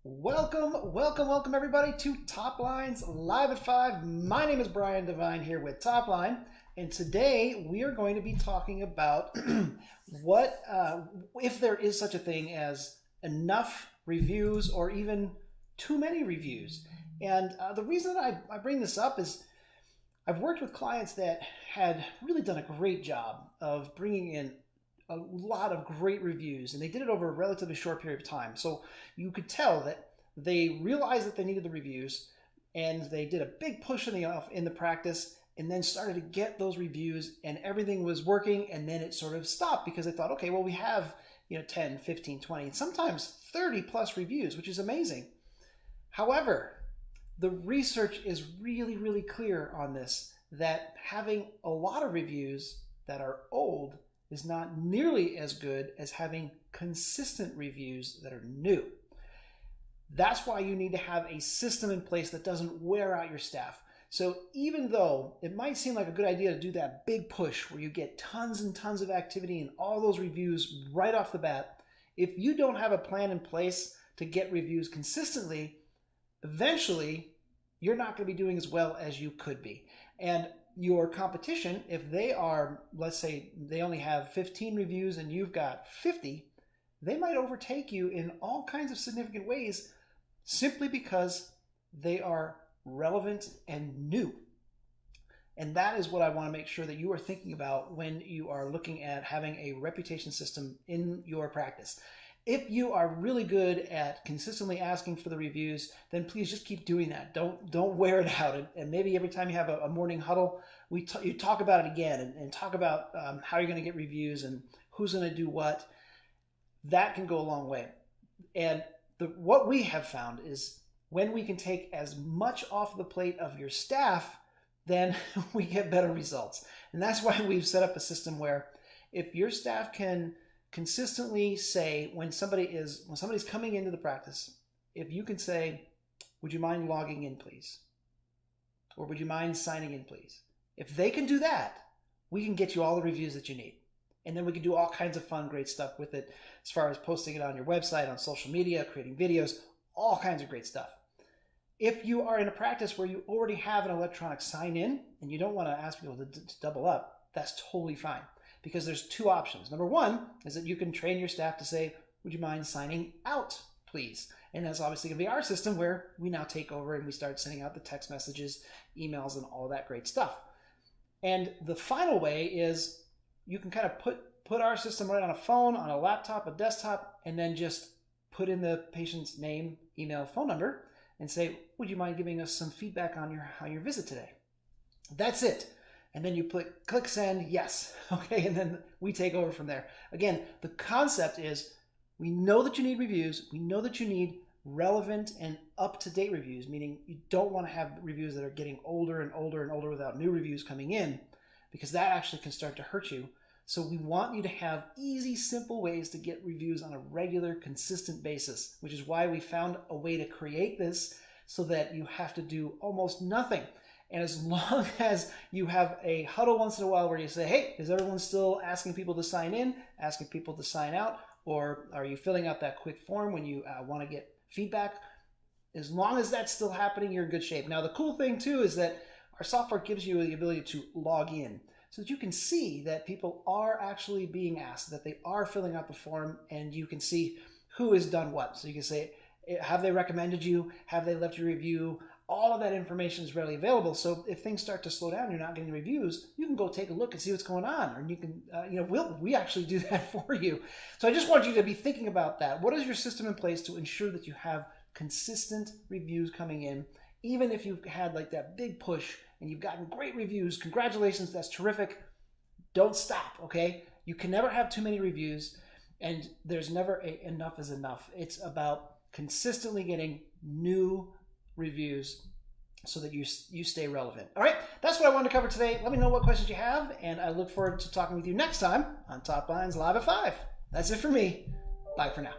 Welcome everybody to Top Lines Live at 5. My name is Brian Devine here with Top Line, and today we are going to be talking about if there is such a thing as enough reviews or even too many reviews. And the reason that I bring this up is I've worked with clients that had really done a great job of bringing in a lot of great reviews, and they did it over a relatively short period of time. So you could tell that they realized that they needed the reviews, and they did a big push in the practice, and then started to get those reviews, and everything was working, and then it sort of stopped because they thought, okay, well, we have 10, 15, 20, and sometimes 30 plus reviews, which is amazing. However, the research is really clear on this, that having a lot of reviews that are old is not nearly as good as having consistent reviews that are new. That's why you need to have a system in place that doesn't wear out your staff. So even though it might seem like a good idea to do that big push where you get tons and tons of activity and all those reviews right off the bat, if you don't have a plan in place to get reviews consistently, eventually you're not going to be doing as well as you could be. And your competition, if they are, let's say they only have 15 reviews and you've got 50, they might overtake you in all kinds of significant ways simply because they are relevant and new. And that is what I want to make sure that you are thinking about when you are looking at having a reputation system in your practice. If you are really good at consistently asking for the reviews, then please just keep doing that. Don't wear it out. And maybe every time you have a morning huddle, you talk about it again and talk about how you're going to get reviews and who's going to do what. That can go a long way. And what we have found is when we can take as much off the plate of your staff, then we get better results. And that's why we've set up a system where if your staff can consistently say when somebody's coming into the practice, if you can say, would you mind logging in, please? Or would you mind signing in, please? If they can do that, we can get you all the reviews that you need. And then we can do all kinds of fun, great stuff with it as far as posting it on your website, on social media, creating videos, all kinds of great stuff. If you are in a practice where you already have an electronic sign-in and you don't want to ask people to double up, that's totally fine. Because there's two options. Number one is that you can train your staff to say, would you mind signing out, please? And that's obviously going to be our system where we now take over and we start sending out the text messages, emails, and all that great stuff. And the final way is you can kind of put our system right on a phone, on a laptop, a desktop, and then just put in the patient's name, email, phone number, and say, would you mind giving us some feedback on your visit today? That's it. And then you click send, yes, okay, and then we take over from there. Again, the concept is we know that you need reviews, we know that you need relevant and up-to-date reviews, meaning you don't want to have reviews that are getting older and older and older without new reviews coming in, because that actually can start to hurt you. So we want you to have easy, simple ways to get reviews on a regular, consistent basis, which is why we found a way to create this so that you have to do almost nothing. And as long as you have a huddle once in a while where you say, hey, is everyone still asking people to sign in, asking people to sign out, or are you filling out that quick form when you want to get feedback? As long as that's still happening, you're in good shape. Now, the cool thing too is that our software gives you the ability to log in so that you can see that people are actually being asked, that they are filling out the form, and you can see who has done what. So you can say, have they recommended you? Have they left you a review? All of that information is readily available. So if things start to slow down, you're not getting reviews, you can go take a look and see what's going on. Or you can, we actually do that for you. So I just want you to be thinking about that. What is your system in place to ensure that you have consistent reviews coming in? Even if you've had like that big push and you've gotten great reviews, congratulations, that's terrific. Don't stop, okay? You can never have too many reviews, and there's never enough is enough. It's about consistently getting new reviews so that you stay relevant. All right, that's what I wanted to cover today. Let me know what questions you have, and I look forward to talking with you next time on Top Lines Live at 5. That's it for me. Bye for now.